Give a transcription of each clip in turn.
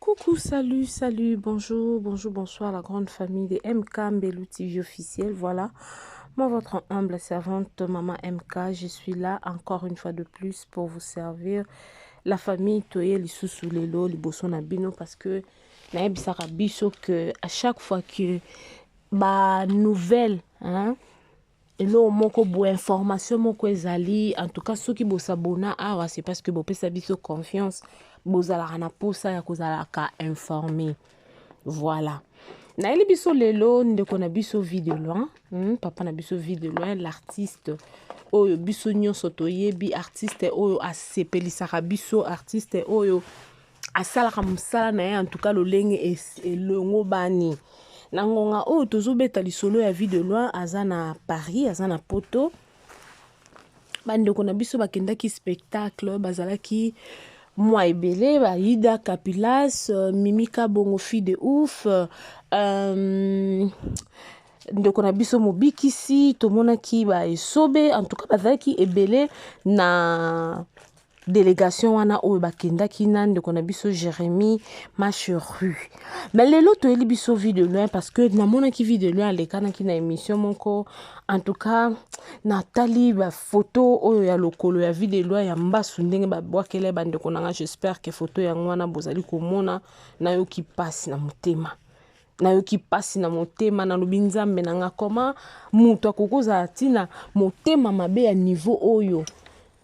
Coucou, salut, salut, bonjour, bonjour, bonsoir, la grande famille de MK Mbelou TV officiel. Voilà, moi, votre humble servante, Maman MK, je suis là encore une fois de plus pour vous servir. La famille Toye Lisusu Lelo, Liboso Nabino, parce que Naebisaka Biso que à chaque fois que bah nouvelle, hein, et non, moko bo information moko ezali en tout cas ceux qui bo s'abonna awa c'est parce que bo pesa biso confiance bozala na posa ya kozala ka informé. Voilà. Naeli biso lelo ndeko na biso video loin, papa na biso video loin l'artiste oyo biso nyonso toyebi artiste oyo asepelisaka biso artiste oyo asalaka mosala na ye en tout cas lolenge elongo bani. Nangonga oyo tozobeta lisolo ya vie de loin aza na Paris, aza na Poto. Bandeko na biso bakendaki spectacle, bazalaki mwa ebele, Ida Kapilas, Mimika Bongo Fille de Ouf, ndeko na biso mobikisi, tomonaki ba esobe, en tout cas bazalaki ebele na délégation wana oyo bakendaki na ndeko na biso Jérémy Macheru. Mais lelo toyeli biso vie de loin parce que namonaki vie de loin alekanaki na émission moko. En tout cas natali ba photo oyo ya lokolo ya vie de loin ya mbasu ndenge babwakele bandeko nanga. J'espère que photo yango wana bozali komona nayoki pasi na motema. Nayoki pasi na motema na lobi nzambe nanga koma mutu akokoza tina motema mabe ya niveau oyo.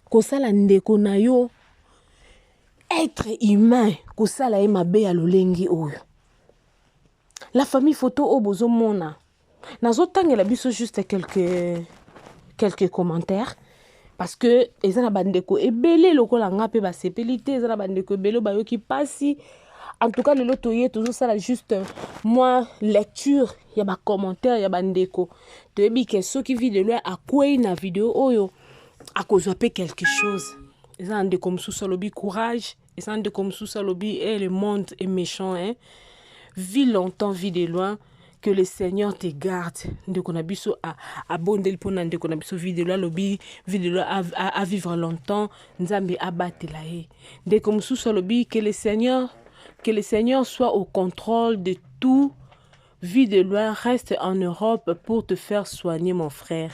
Kosala ndeko na yo être humain kosala ye mabe ya lolengi oyo. La famille photo o bozo mona nazotangela biso juste quelques commentaires parce que eza na bandeko ebele lokola nga pe basepeli te, eza na bandeko ebele bayoki pasi. En tout cas lelo toye tozosala juste moi lecture ya ba commentaire ya bandeko toyebi ke soki video loin akwei na video oyo akozwa pe quelque chose. Et ça, on comme sous lobby courage. Et ça, on comme sous lobby et le monde est méchant. Hein? Vis longtemps, vis de loin. Que le Seigneur te garde. De qu'on a biso à bondel pour n'ande qu'on a biso vis de loin lobby, vis de loin à vivre longtemps. Nzambe abattre la haie. De comme sous lobby que le Seigneur soit au contrôle de tout. Vis de loin, reste en Europe pour te faire soigner, mon frère.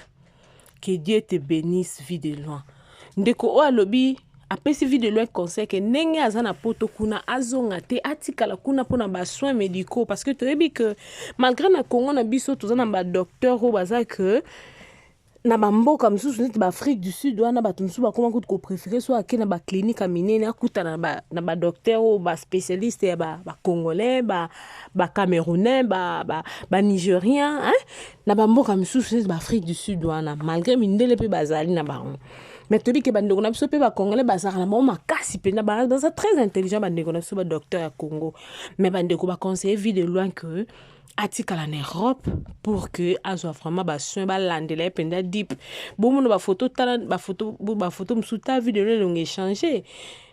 Que Dieu te bénisse, vie de loin. Ndeko o alobi apesi vie de loin conseil que nenge azana poto kuna azonga te atikala kuna pona ba soins médicaux parce que toyebi que malgré na Congo na biso tozana ba docteur o baza que na bamboka misusu neti ba Afrique du Sud wana bato misusu bakoma kutu ko préférer so ake na ba clinique minene akuta na ba docteur o ba spécialiste ya ba congolais ba camerounais ba nigérien hein na bamboka misusu neti ba Afrique du Sud wana malgré mindele pe bazali na bango. Mais tu dis que bandeko na biso pe ba congolais bazara na ba makasi pe na ba très intelligent bandeko na biso ba docteur ya Congo. Mais bandeko ba conseiller vie de loin que atikala en Europe pour que azwa vraiment ba soin ba landela penda deep bomo ba photo tala ba photo msuta vie de loin longue changer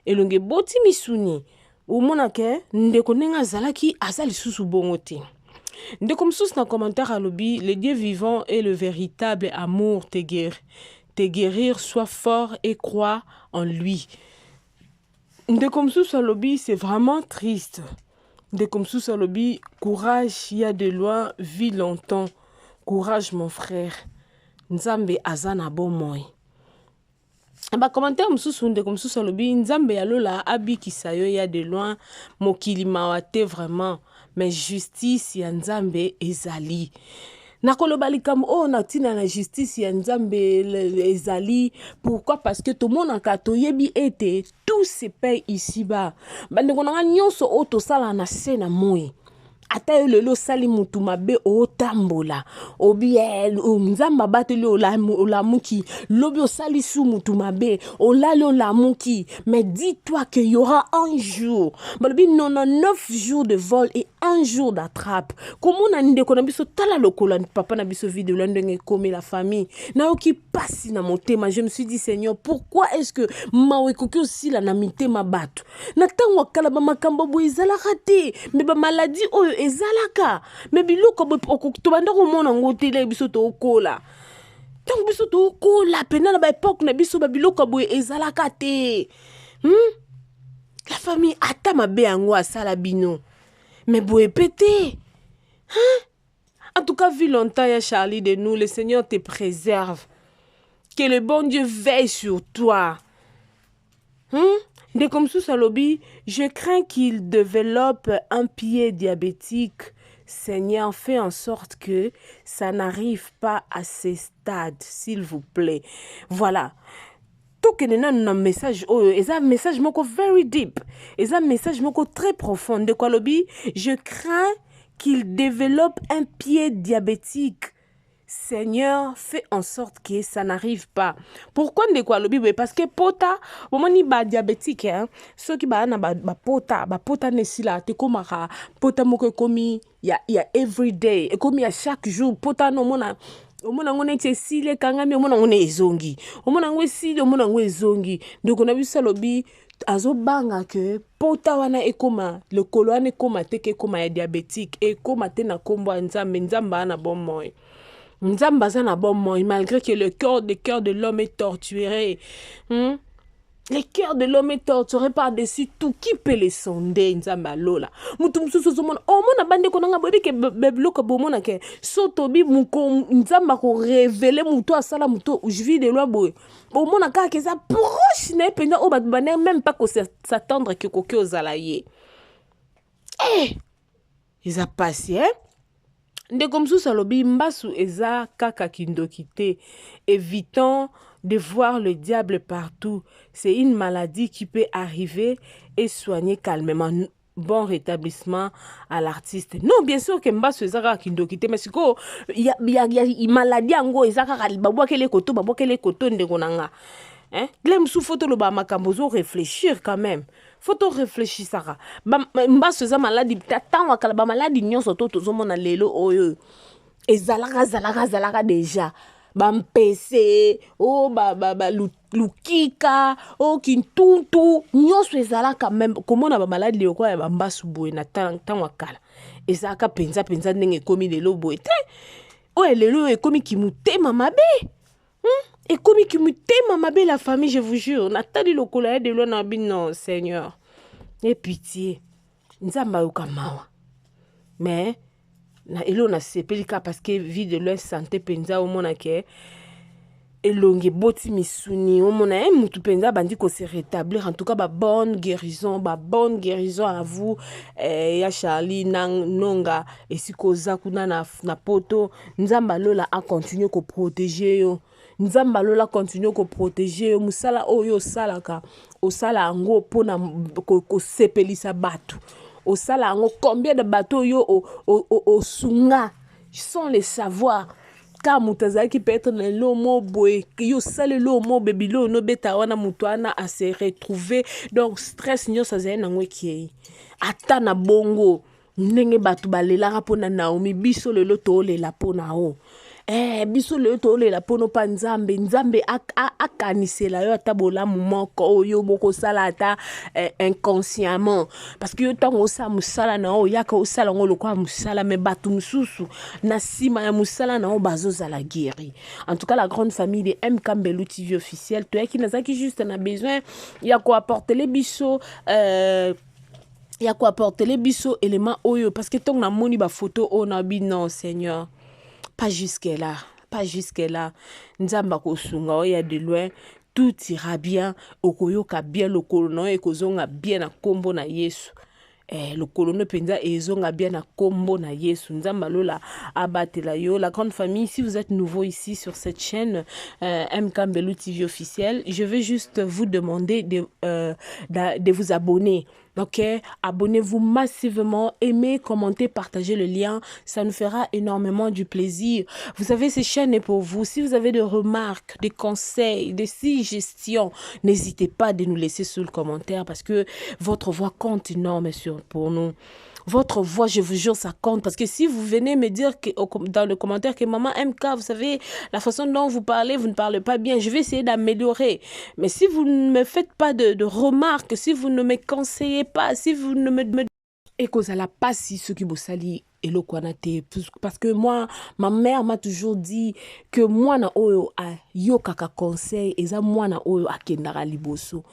et longue boti misuni o mona ke ndeko nenga zalaki azali susu bongo te. Ndeko msusu na commentaire à lobby le Dieu vivant et le véritable amour te guérir, sois fort et crois en lui. Ndeko msusu à lobby c'est vraiment triste. Ndeko msusu à lobby courage, il y a de loin, vis longtemps. Courage mon frère. Nzambe azana bon moi. Ba commentaire msusu ndeko msusu à lobby nzambe ya lola abikisa yo ya de loin mokili mawate vraiment mais justice ya nzambe ezali. Nakoloba likam o natina na justice ya nzambe ezali. Pourquoi? Parce que tout le monde a toyebi ete tout se paye ici-bas. Bandeko nanga nyonso o tosala na se na moi. Ata yo lelo sali mutu mabe o tambola obi nzamba bateli olamuki lobi osali su mutu mabe olali olamuki. Mais dis-toi qu'il y aura un jour balobi 99 jours de vol et un jour d'attrape. Comment on a ndeko na biso tala lokola papa na biso vidéo ndenge comme la famille na yoki pasi na motema. Je me suis dit Seigneur pourquoi est-ce que mawe koki aussi la namite mabatu na tango kala ba makambo bo ezalaka te mais ba maladie oyo ezalaka mais biloko to banda ko mona ngotele biso to kola tango biso to kola pena na ba époque na biso ba biloko bo ezalaka te La famille ata mabe yango asala bino. Mais boye pété. Hein? En tout cas, vu longtemps, ya Charlie de nous, le Seigneur te préserve. Que le bon Dieu veille sur toi. De comme sous Salobi, je crains qu'il développe un pied diabétique. Seigneur, fais en sorte que ça n'arrive pas à ce stade, s'il vous plaît. Voilà. Tout que nous avons un message, c'est un message very deep, c'est un message très profond. De quoi Lobi, je crains qu'il développe un pied diabétique. Seigneur, fais en sorte que ça n'arrive pas. Pourquoi de quoi Lobi? Parce que pota, au moment où diabétique, ceux qui ba pota ne si là, te comme pota moko komi, il y a every day, et comme il y a chaque jour, pota no mona. Omona ngone tsile kangami omona ngone ezongi omona ngwe sile omona ngwe ezongi donc on a vu ça lobi azobanga que pota wana ekoma le kolo wana ekoma te ke ekoma ya diabétique ekoma te na kombo ya nzambe nzamba na bon moy nzamba za na bon moy malgré que le cœur de l'homme est torturé. Le cœur de l'homme est torturé par-dessus tout. Qui peut les sonder, nzamba lola? Mutum susu sumona. Oh mona bande konanga bodi ke beblo ko bomona ke sotobi muko nzamba ko révéler muto asala muto je vis de loi boy. Bon mona ka ke ça proche ne penda o batbaner même pas ko s'attendre que koke ozalaye. Eh, ils a passé hein? De comme ça lobi mbasu eza kaka kindokite évitant de voir le diable partout. C'est une maladie qui peut arriver et soigner calmement. Bon rétablissement à l'artiste. Non, bien sûr que mbasu eza kindokite mais siko il y a maladie ango eza kaka babwa kele koto ndekonanga. Hein? Glem sous photo le ba makambozo réfléchir quand même. Faut réfléchir ça. Mba seza maladie tata wakala ba maladie nyonso to tozomona lelo oyo. Ezalaka déjà. Ba mpese, lukika, kintuntu, nyonso ezalaka même comment na ba maladie leko ya ba mbasu boye na tan wakala. Ezalaka penza ndenge komi lelo boye te. Oye lelo ekomi kimutema mabe. Et comme il me t'aime, ma belle famille, je vous jure, Nathalie le colère de l'on non, Seigneur. Et pitié, nzamba ukamawa. Mais, na elo na sepelika parce que vie de leur santé penza au monake. Elonge boti misuni au mona mutu penza bandi ko se rétablir en tout cas bonne guérison à vous ya Charlie nonga esikoza kuna na poto nzamba lola a continuer ko protéger yo. Nzamba lola continue ko protéger musala oyo salaka osala ango pona ko sepelisa batu osala ango combien de bateaux yo o sunga sans les savoir car mutazaki peut être le lomo boy yo sale lomo bebilo no beta wana mutwana a se retrouver donc stress nyo sa zena ngweki ata na bongo ndenge batu balelaka pona Naomi biso lelo to lela pona o biso le tole la pono pa nzambe akanisela yo ata bolamu moko oyo boko sala ata inconsciemment parce que yo tango sa musala na o yaka osala ngolo kwa musala me batu mususu na sima ya musala na o bazozala guéri. En tout cas la grande famille de M Kambelu TV officiel to yaki nazaki juste na besoin ya ko apporter les biso ya ko apporter les biso éléments oyo parce que tong na moni ba photo on a bi non Seigneur. Pas jusque-là, pas jusque-là. Nzamba kosunga oya de loin, tout ira bien. Okoyoka bien le colono et kozonga bien na kombo na Yesu. Le colono penza ezonga bien na kombo na Yesu. Nzamba lola abatela yo. La grande famille, si vous êtes nouveau ici sur cette chaîne M Kambelu TV officiel, je vais juste vous demander de vous abonner. Ok, abonnez-vous massivement, aimez, commentez, partagez le lien, ça nous fera énormément du plaisir. Vous savez, ces chaînes est pour vous. Si vous avez des remarques, des conseils, des suggestions, n'hésitez pas à nous laisser sous le commentaire parce que votre voix compte énormément pour nous. Votre voix, je vous jure, ça compte. Parce que si vous venez me dire dans le commentaire que maman MK, vous savez, la façon dont vous parlez, vous ne parlez pas bien, je vais essayer d'améliorer. Mais si vous ne me faites pas de remarques, si vous ne me conseillez pas, si vous ne me... Et que ça la passe si ce qui vous salit eloko wana te. Parce que moi, ma mère m'a toujours dit que mwana oyo ayokaka conseil eza mwana oyo akendaka liboso.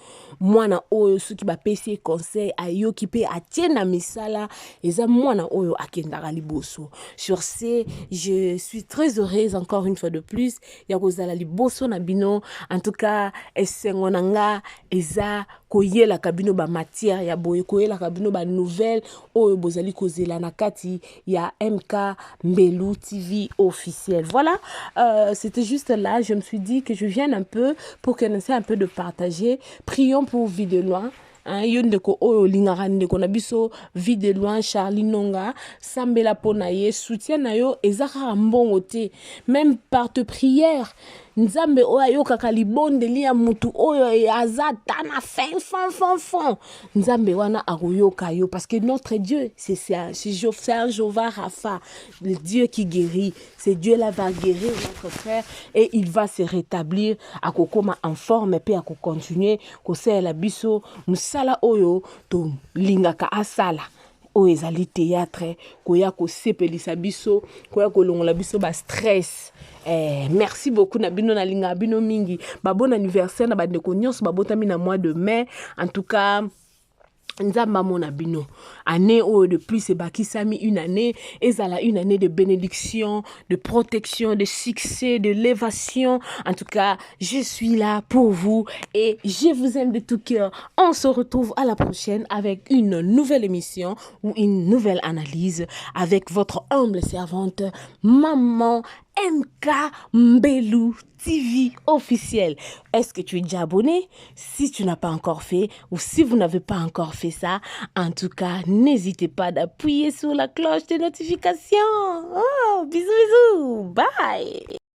Mwana oyo soki bapesi conseil ayoki pe atie na misala eza mwana oyo akendaka liboso. Sur ce, je suis très heureuse encore une fois de plus ya kozala liboso na bino. En tout cas, esengo nanga eza koyelaka bino ba matière ya boye, koyelaka bino ba nouvelle oyo bozali kozela na kati ya MK Mbelu TV officiel. Voilà, c'était juste là, je me suis dit que je vienne un peu pour qu'on essaie un peu de partager. Prions pour Vie de Loin. Yo ndeko oyo lingaka ndeko na biso Vie de Loin Charlie Nonga sambela pona ye soutien na yo ezaka mbongo te, même par te prière nzambe oyo ayokaka libondeli ya mutu oyo aza tana fin nzambe wana akoyoka yo, parce que notre Dieu c'est un Jéhovah Rapha, le Dieu qui guérit. C'est Dieu là va guérir notre frère et il va se rétablir akokoma en forme pe akokontinuer kosala biso musala oyo to lingaka asala oyo ezali théâtre koya kosepelisa biso koya kolongola biso ba stress. Merci beaucoup na bino na linga bino mingi. Ba bon anniversaire na bandeko nyonso babotami na mois de mai. En tout cas, nzamba mona bino année oyo de plus ebakisami une année ezala une année de bénédiction, de protection, de succès, de l'élévation. En tout cas, je suis là pour vous et je vous aime de tout cœur. On se retrouve à la prochaine avec une nouvelle émission ou une nouvelle analyse avec votre humble servante Maman MK Mbelu TV officiel. Est-ce que tu es déjà abonné? Si tu n'as pas encore fait ou si vous n'avez pas encore fait ça, en tout cas, n'hésitez pas d'appuyer sur la cloche de notification. Oh, bisous, bisous. Bye.